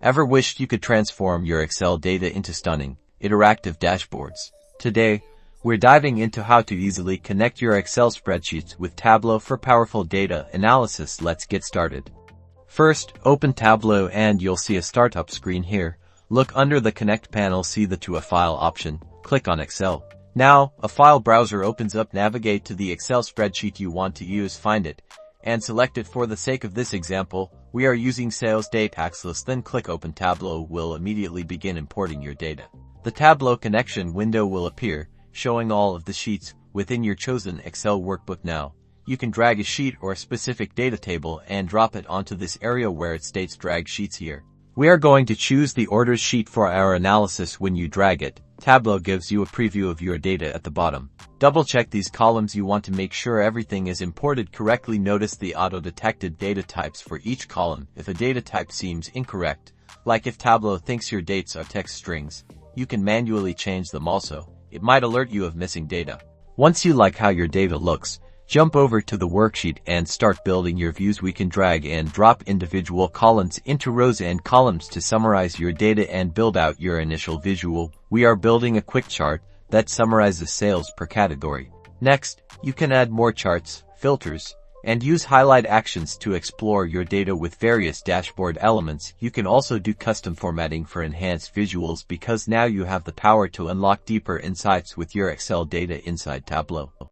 Ever wished you could transform your Excel data into stunning, interactive dashboards? Today, we're diving into how to easily connect your Excel spreadsheets with Tableau for powerful data analysis. Let's get started. First, open Tableau and you'll see a startup screen here. Look under the Connect panel, see the To a File option. Click on Excel. Now, a file browser opens up. Navigate to the Excel spreadsheet you want to use, find it, and select it. For the sake of this example, we are using sales data tax list. Then click Open. Tableau will immediately begin importing your data. The Tableau connection window will appear, showing all of the sheets within your chosen Excel workbook. Now, you can drag a sheet or a specific data table and drop it onto this area where it states Drag Sheets here. We are going to choose the Orders sheet for our analysis. When you drag it, Tableau gives you a preview of your data at the bottom. Double-check these columns. You want to make sure everything is imported correctly. Notice the auto-detected data types for each column. If a data type seems incorrect, like if Tableau thinks your dates are text strings, you can manually change them also. It might alert you of missing data. Once you like how your data looks, jump over to the worksheet and start building your views. We can drag and drop individual columns into rows and columns to summarize your data and build out your initial visual. We are building a quick chart that summarizes sales per category. Next, you can add more charts, filters, and use highlight actions to explore your data with various dashboard elements. You can also do custom formatting for enhanced visuals, because now you have the power to unlock deeper insights with your Excel data inside Tableau.